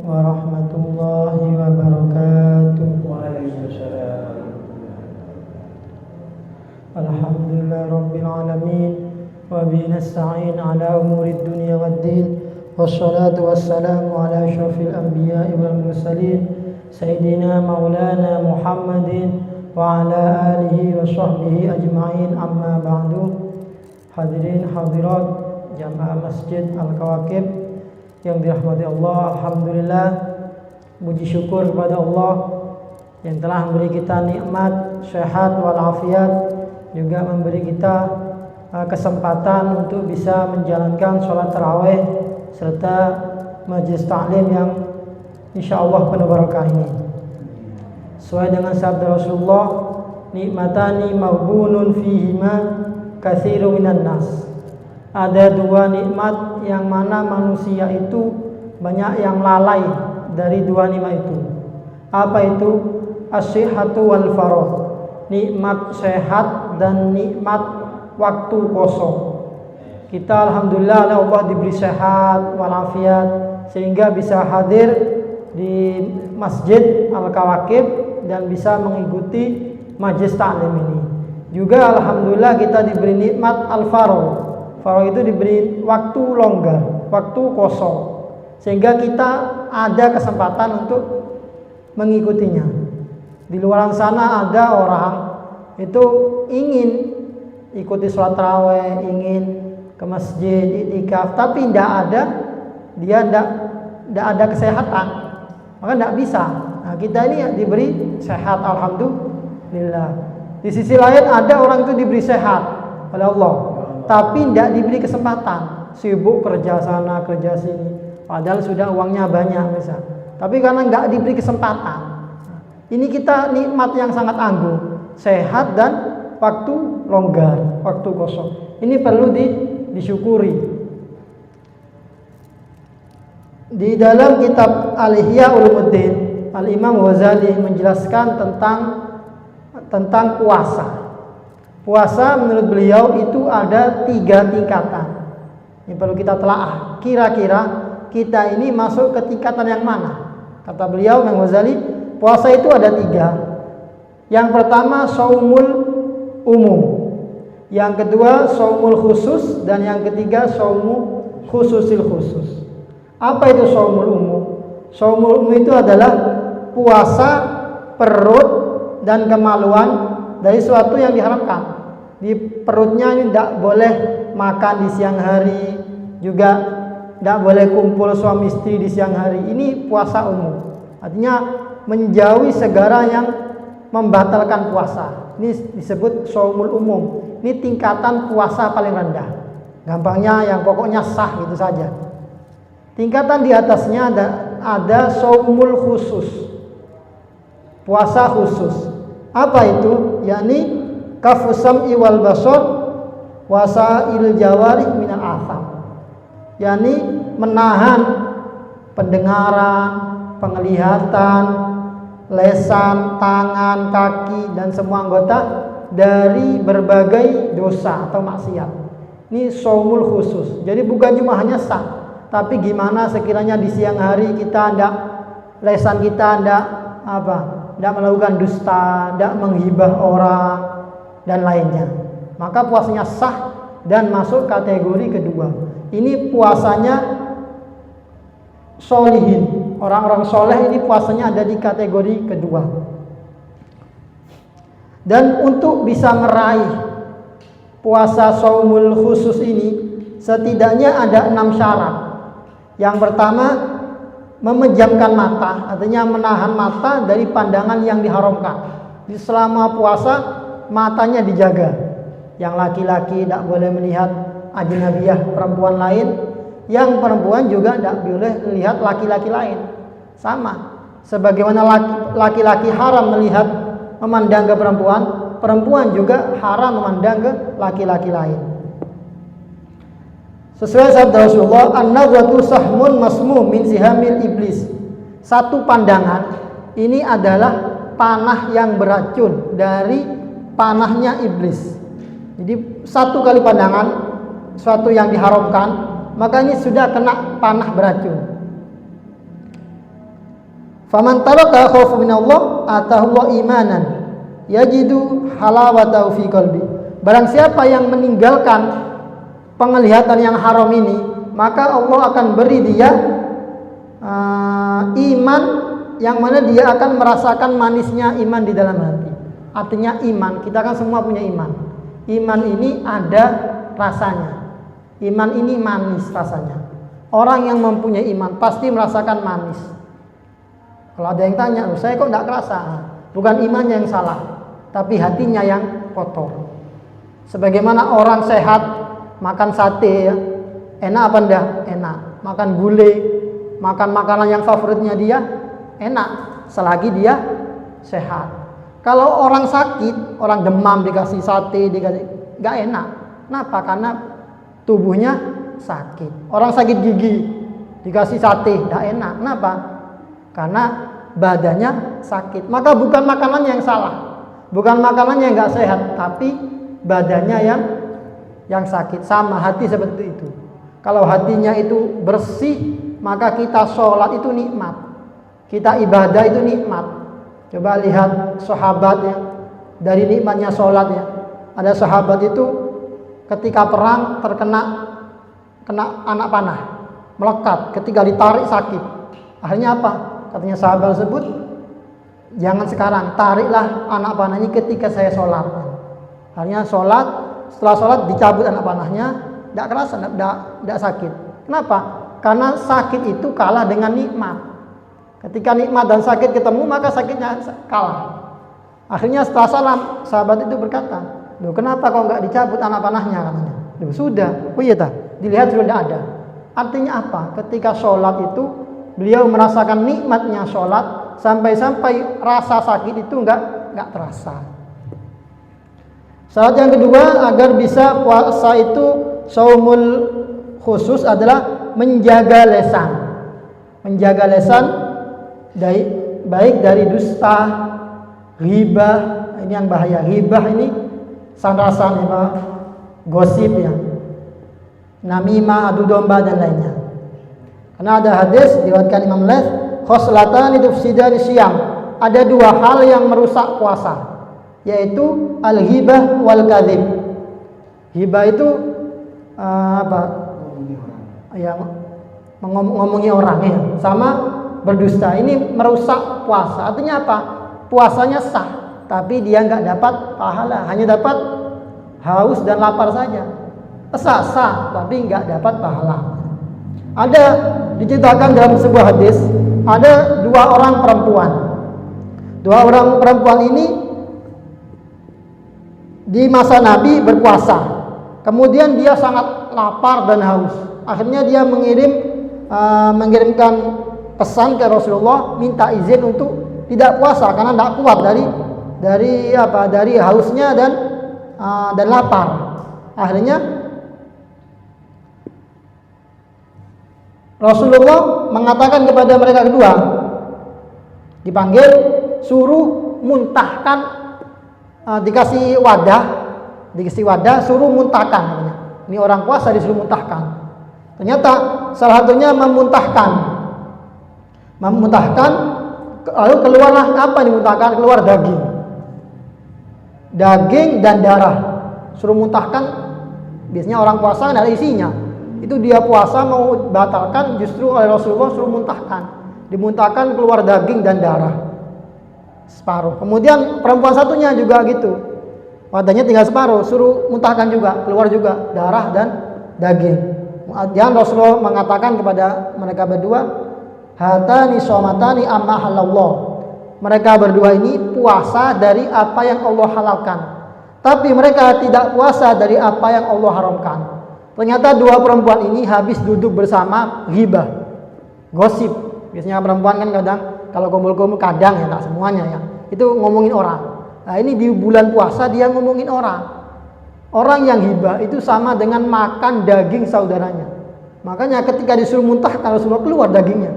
warahmatullahi wabarakatuh. Waalaikumsalam. Alhamdulillah rabbil alamin wa bihi nasta'in ala umuri dunya waddin wassalatu wassalamu ala asyrafil anbiya'i wal mursalin sayyidina maulana Muhammadin wa ala alihi wa sahbihi ajma'in, amma ba'du. Hadirin hadirat jamaah Masjid Al-Kawakib yang dirahmati Allah, alhamdulillah, puji syukur kepada Allah yang telah memberi kita nikmat sehat walafiat, juga memberi kita kesempatan untuk bisa menjalankan sholat tarawih serta majelis ta'lim yang insyaallah penuh barakah ini. Sesuai dengan sabda Rasulullah, nikmatani maghbunun fihima katsiru minan nas. Ada dua nikmat yang mana manusia itu banyak yang lalai dari dua nikmat itu. Apa itu? As-sihhatu wal faragh. Nikmat sehat dan nikmat waktu kosong. Kita alhamdulillah oleh Allah diberi sehat walafiat sehingga bisa hadir di Masjid Al-Kawakib dan bisa mengikuti majelis ta'lim ini. Juga alhamdulillah kita diberi nikmat al-faragh. Faragh itu diberi waktu longgar, waktu kosong, sehingga kita ada kesempatan untuk mengikutinya. Di luar sana ada orang itu ingin ikuti sholat tarawih, ingin ke masjid, i'tikaf, tapi dia tidak ada kesehatan, maka tidak bisa. Nah, kita ini diberi sehat, alhamdulillah. Di sisi lain ada orang itu diberi sehat oleh Allah, tapi tidak diberi kesempatan, sibuk kerja sana kerja sini, padahal sudah uangnya banyak misal, tapi karena tidak diberi kesempatan. Ini kita nikmat yang sangat anggun, sehat dan waktu longgar, waktu kosong. Ini perlu disyukuri. Di dalam kitab Al-Ihya Ulumuddin, Al-Imam Ghazali menjelaskan tentang puasa. Puasa menurut beliau itu ada 3 tingkatan. Ini perlu kita telaah. Kira-kira kita ini masuk ke tingkatan yang mana? Kata beliau, Imam Ghazali, puasa itu ada 3. Yang pertama shaumul umum, yang kedua shaumul khusus, dan yang ketiga shaumu khususil khusus. Apa itu shaumul umum? Shaumul umum itu adalah puasa perut dan kemaluan dari sesuatu yang diharamkan. Di perutnya ini tidak boleh makan di siang hari, juga tidak boleh kumpul suami istri di siang hari. Ini puasa umum, artinya menjauhi segala yang membatalkan puasa. Ini disebut shaumul umum. Ini tingkatan puasa paling rendah. Gampangnya yang pokoknya sah gitu saja. Tingkatan di atasnya ada shaumul khusus, puasa khusus. Apa itu? Yakni kafusam iwal basar wasail jawarih minal atham. Yakni menahan pendengaran, penglihatan, lesan, tangan, kaki, dan semua anggota dari berbagai dosa atau maksiat. Ini shaumul khusus. Jadi bukan cuma hanya sah, tapi gimana sekiranya di siang hari kita lesan kita tidak melakukan dusta, tidak menghibah orang dan lainnya. Maka puasanya sah dan masuk kategori kedua. Ini puasanya sholihin. Orang-orang soleh ini puasanya ada di kategori kedua. Dan untuk bisa meraih puasa shaumul khusus ini, setidaknya ada 6 syarat. Yang pertama, memejamkan mata, artinya menahan mata dari pandangan yang diharamkan. Di selama puasa matanya dijaga. Yang laki-laki tidak boleh melihat ajnabiyah perempuan lain, yang perempuan juga tidak boleh melihat laki-laki lain. Sama, sebagaimana laki-laki haram memandang ke perempuan, perempuan juga haram memandang ke laki-laki lain. Sesuai sabda Rasulullah, an-nazratu sahmun masmum min sihamil iblis. Satu pandangan ini adalah panah yang beracun dari panahnya iblis. Jadi satu kali pandangan suatu yang diharamkan, maka ini sudah kena panah beracun. Faman taraka khaufu minallah atahu Allah imanan yajidu halawatahu fi qalbi. Barang siapa yang meninggalkan penglihatan yang haram ini, maka Allah akan beri dia iman yang mana dia akan merasakan manisnya iman di dalam hati. Artinya iman, kita kan semua punya iman. Iman ini ada rasanya. Iman ini manis rasanya. Orang yang mempunyai iman pasti merasakan manis. Kalau ada yang tanya, saya kok tidak kerasa? Bukan imannya yang salah, tapi hatinya yang kotor. Sebagaimana orang sehat makan sate ya, enak apa enggak? Enak. Makan gulai, makan makanan yang favoritnya dia, enak selagi dia sehat. Kalau orang sakit, orang demam dikasih sate, dikasih enggak enak. Kenapa? Karena tubuhnya sakit. Orang sakit gigi dikasih sate, enggak enak. Kenapa? Karena badannya sakit. Maka bukan makanannya yang salah, bukan makanannya yang enggak sehat, tapi badannya yang sakit. Sama hati seperti itu. Kalau hatinya itu bersih, maka kita sholat itu nikmat, kita ibadah itu nikmat. Coba lihat sahabat ya, dari nikmatnya sholat ya. Ada sahabat itu ketika perang terkena anak panah, melekat, ketika ditarik sakit. Akhirnya apa? Katanya sahabat tersebut, jangan sekarang, tariklah anak panahnya ketika saya sholat. Akhirnya sholat, setelah sholat dicabut anak panahnya, tidak kerasa, tidak sakit. Kenapa? Karena sakit itu kalah dengan nikmat. Ketika nikmat dan sakit ketemu, maka sakitnya kalah. Akhirnya setelah salam, sahabat itu berkata, "Loh, kenapa kau nggak dicabut anak panahnya?" katanya. "Loh, sudah." "Oh iya tak? Dilihat sudah tidak ada." Artinya apa? Ketika sholat itu beliau merasakan nikmatnya sholat, sampai-sampai rasa sakit itu nggak terasa. Syarat yang kedua agar bisa puasa itu shaumul khusus adalah menjaga lisan. Menjaga lisan baik dari dusta, ghibah, ini yang bahaya. Ghibah ini sandasan ya, gosip ya, namimah, adu domba dan lainnya. Karena ada hadis diriwayatkan Imam Laits, khoslatani tufsidani syiyam. Ada dua hal yang merusak puasa, yaitu al-ghibah wal kadzib. Ghibah itu yang mengomongi orang ya, sama berdusta. Ini merusak puasa. Artinya apa? Puasanya sah, tapi dia nggak dapat pahala, hanya dapat haus dan lapar saja. Sah, tapi nggak dapat pahala. Ada diceritakan dalam sebuah hadis, ada dua orang perempuan. Dua orang perempuan ini di masa Nabi berpuasa. Kemudian dia sangat lapar dan haus. Akhirnya dia mengirimkan pesan ke Rasulullah, minta izin untuk tidak puasa karena tidak kuat dari hausnya dan lapar. Akhirnya Rasulullah mengatakan kepada mereka kedua, dipanggil, suruh muntahkan, dikasih wadah, suruh muntahkan. Ini orang puasa disuruh muntahkan. Ternyata salah satunya memuntahkan, lalu keluarlah apa yang dimuntahkan? Keluar daging dan darah. Suruh muntahkan, biasanya orang puasa tidak ada isinya. Itu dia puasa mau batalkan, justru oleh Rasulullah suruh muntahkan. Dimuntahkan keluar daging dan darah separuh. Kemudian perempuan satunya juga gitu, wadahnya tinggal separuh, suruh muntahkan juga, keluar juga darah dan daging. Dan Rasulullah mengatakan kepada mereka berdua, hatani somatani amma halallah. Mereka berdua ini puasa dari apa yang Allah halalkan, tapi mereka tidak puasa dari apa yang Allah haramkan. Ternyata dua perempuan ini habis duduk bersama ghibah, gosip. Biasanya perempuan kan kadang kalau kumpul-kumpul, kadang ya, tak semuanya ya, itu ngomongin orang. Nah ini di bulan puasa dia ngomongin orang. Orang yang ghibah itu sama dengan makan daging saudaranya. Makanya ketika disuruh muntah, kalau sudah keluar dagingnya,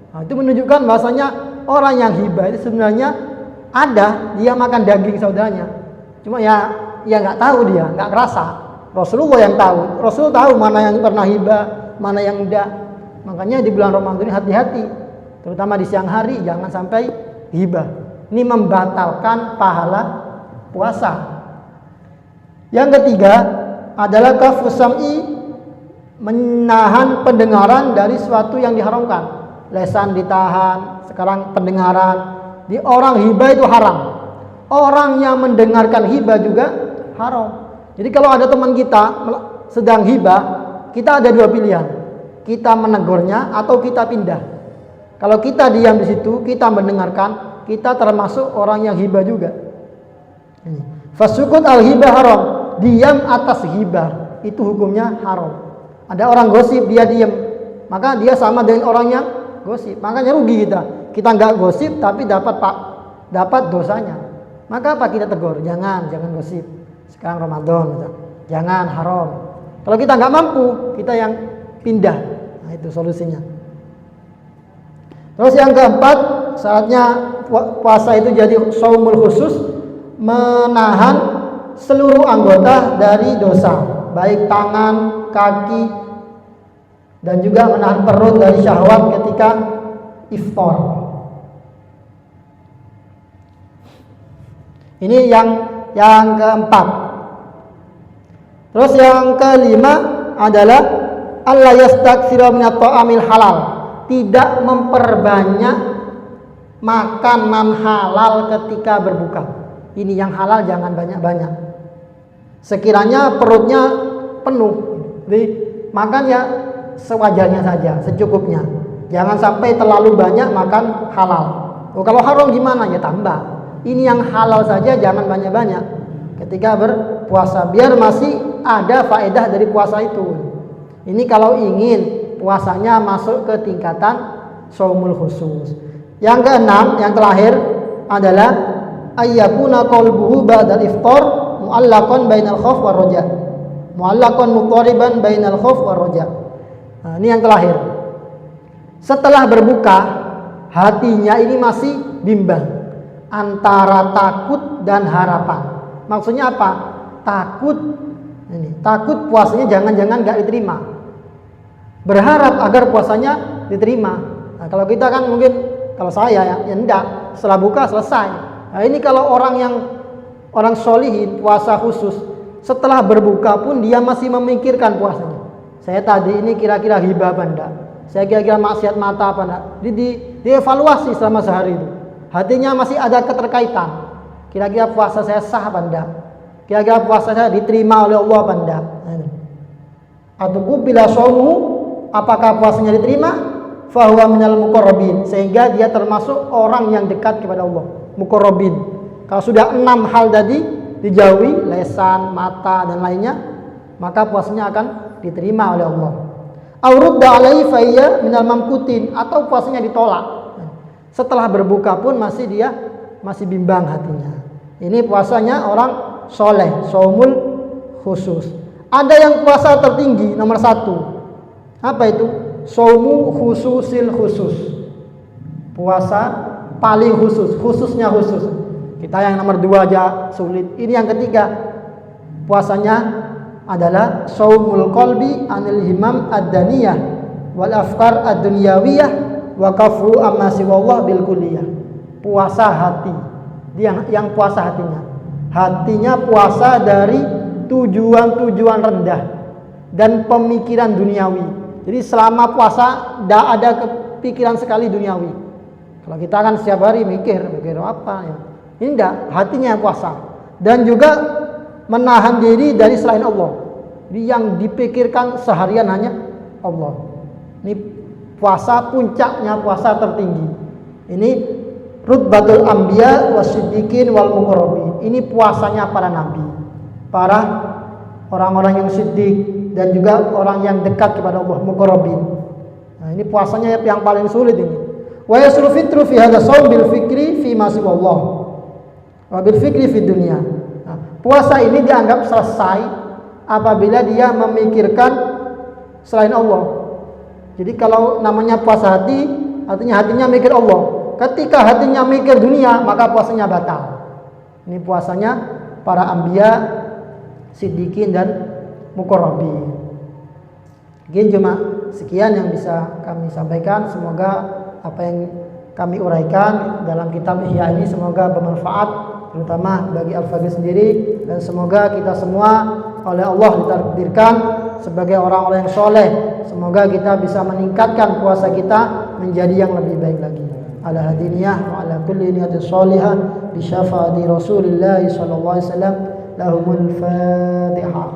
nah, itu menunjukkan bahwasanya orang yang ghibah itu sebenarnya dia makan daging saudaranya. Cuma ya nggak tahu, dia nggak kerasa. Rasulullah yang tahu. Rasul tahu mana yang pernah hibah, mana yang enggak. Makanya di bulan Ramadan ini hati-hati. Terutama di siang hari jangan sampai ghibah. Ini membatalkan pahala puasa. Yang ketiga adalah kafu sam'i, menahan pendengaran dari sesuatu yang diharamkan. Lesan ditahan, sekarang pendengaran. Di orang hibah itu haram. Orang yang mendengarkan hibah juga haram. Jadi kalau ada teman kita sedang hibah, kita ada dua pilihan. Kita menegurnya atau kita pindah. Kalau kita diam di situ, kita mendengarkan, kita termasuk orang yang hibah juga. Fasukut al-hibah haram. Diam atas hibah itu hukumnya haram. Ada orang gosip, dia diam, maka dia sama dengan orang yang gosip. Makanya rugi kita. Kita nggak gosip tapi dapat dosanya. Maka apa, kita tegur, jangan gosip. Sekarang Ramadan, gitu. Jangan, haram. Kalau kita nggak mampu, kita yang pindah. Nah, itu solusinya. Terus yang keempat, syaratnya puasa itu jadi shaumul khusus, menahan seluruh anggota dari dosa, baik tangan, kaki, dan juga menahan perut dari syahwat ketika iftar. Ini yang keempat. Terus yang kelima adalah alla yastaktsira min at-ta'amil halal, tidak memperbanyak makanan halal ketika berbuka. Ini yang halal jangan banyak-banyak. Sekiranya perutnya penuh, jadi makan ya sewajarnya saja, secukupnya. Jangan sampai terlalu banyak makan halal. Oh, kalau haram gimana? Ya tambah. Ini yang halal saja, jangan banyak-banyak ketika berpuasa, biar masih ada faedah dari puasa itu. Ini kalau ingin puasanya masuk ke tingkatan shaumul khusus. Yang keenam, yang terakhir adalah ayyakuna qalbuhu ba'dal iftar mu'allaqan bainal khauf war raja. Mu'allaqan muqariban bainal khauf war raja. Nah, ini yang terakhir. Setelah berbuka, hatinya ini masih bimbang antara takut dan harapan. Maksudnya apa? Takut puasanya jangan-jangan gak diterima. Berharap agar puasanya diterima. Nah, kalau kita kan mungkin, kalau saya ya enggak, setelah buka selesai. Nah, ini kalau orang sholihin puasa khusus, setelah berbuka pun dia masih memikirkan puasanya. Saya tadi ini kira-kira hibah apa enggak? Saya kira-kira maksiat mata apa enggak? Dievaluasi selama sehari itu. Hatinya masih ada keterkaitan. Kira-kira puasa saya sah apa enggak? Kira-kira puasa saya diterima oleh Allah apa enggak? Atau bila shaumu, apakah puasanya diterima? Fahuwa minal muqarrabin, sehingga dia termasuk orang yang dekat kepada Allah. Muqarrabin. Kalau sudah 6 hal tadi dijauhi, lesan, mata dan lainnya, maka puasanya akan diterima oleh Allah. Aurudda alaihi fayya minal mamkutin, atau puasanya ditolak. Setelah berbuka pun masih bimbang hatinya. Ini puasanya orang soleh, shaumul khusus. Ada yang puasa tertinggi nomor 1. Apa itu? Shaumu khususil khusus. Puasa paling khusus, khususnya khusus. Kita yang nomor 2 aja sulit. Ini yang ketiga. Puasanya adalah shaumul qalbi anil himam ad-daniyah wal afkar ad-dunyawiyah wa kafu amma siwallah bil kulliyah. Puasa hati. Dia yang puasa hatinya. Hatinya puasa dari tujuan-tujuan rendah dan pemikiran duniawi. Jadi selama puasa tidak ada kepikiran sekali duniawi. Kalau kita kan setiap hari mikir apa ya. Ini enggak, hatinya yang puasa. Dan juga menahan diri dari selain Allah. Jadi yang dipikirkan seharian hanya Allah. Ini puasa puncaknya, puasa tertinggi. Ini rutbatul anbiya wasiddiqin wal muqarrabin. Ini puasanya para nabi, para orang-orang yang siddiq dan juga orang yang dekat kepada Allah, muqarrabin. Nah, ini puasanya yang paling sulit ini. Wa yasru fitru fi hadha shaum bil fikri fi ma siwallah wa bil fikri fi dunya. Nah, puasa ini dianggap selesai apabila dia memikirkan selain Allah. Jadi kalau namanya puasa hati, artinya hatinya mikir Allah. Ketika hatinya mikir dunia, maka puasanya batal. Ini puasanya para anbiya, siddiqin dan muqarrabin. Mungkin cuma sekian yang bisa kami sampaikan. Semoga apa yang kami uraikan dalam kitab Ihya ini semoga bermanfaat terutama bagi Al-Faqih sendiri, dan semoga kita semua oleh Allah ditakdirkan sebagai orang-orang yang soleh. Semoga kita bisa meningkatkan puasa kita menjadi yang lebih baik lagi. Ala hadiniyah wa ala kulli niyatin sholihah bi syafaati Rasulillah sallallahu alaihi wasallam. Lahumul Fatihah.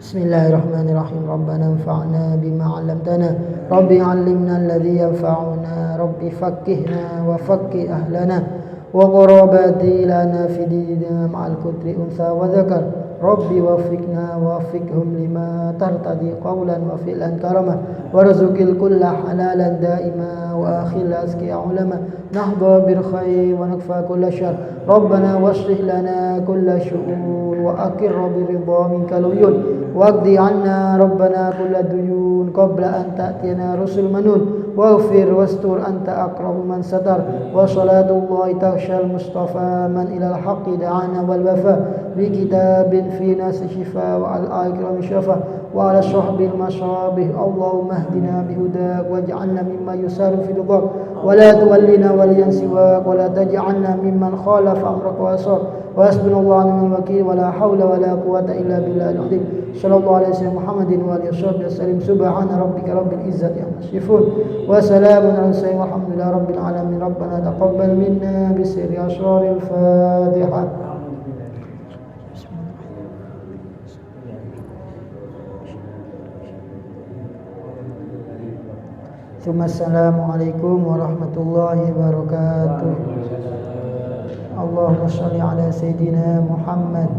Bismillahirrahmanirrahim. Rabbana anfa'na bima 'allamtana. Rabbi 'allimna alladhi yanfa'una. Rabbi faqqihna wa faqqih ahlana wa qarabati lana fi dinina ma'al kutri unsa wa dzakar. Rabbi wafiqna wafiqhum lima tartadi qawlan wa fi'lan karama warzuqil kulla halalan daima wa akhil azkiya ulama nahda bil khair wa nakfa kulla syar. Rabbana waslih lana kulla syu'un wa akir bi ridha minkal uyun waqdi 'anna rabbana kulla duyun qabla an ta'tiyana rusul manun waghfir wastur anta aqrabu man satar wa salatullahi taghshal mustafa man ilal haqqi da'ana wal wafa bi kitabin في ناس شفاء وعلى الآخرة شفاء وعلى الصحب المصابه. اللهم اهدنا بهداك واجعلنا مما يسار في رضاك ولا تولنا وليا سواك ولا تجعلنا ممن خالف أمرك وأصاك وحسبنا الله ونعم الوكيل ولا حول ولا قوة إلا بالله العظيم. صلى الله عليه وسلم محمد وآله وصحبه وسلم. سبحان ربك رب العزة عما يصفون وسلام على المرسلين والحمد لله رب العالمين. ربنا تقبل منا بسر أسرار الفاتحة. Assalamualaikum warahmatullahi wabarakatuh. Allahumma sholli ala Sayyidina Muhammad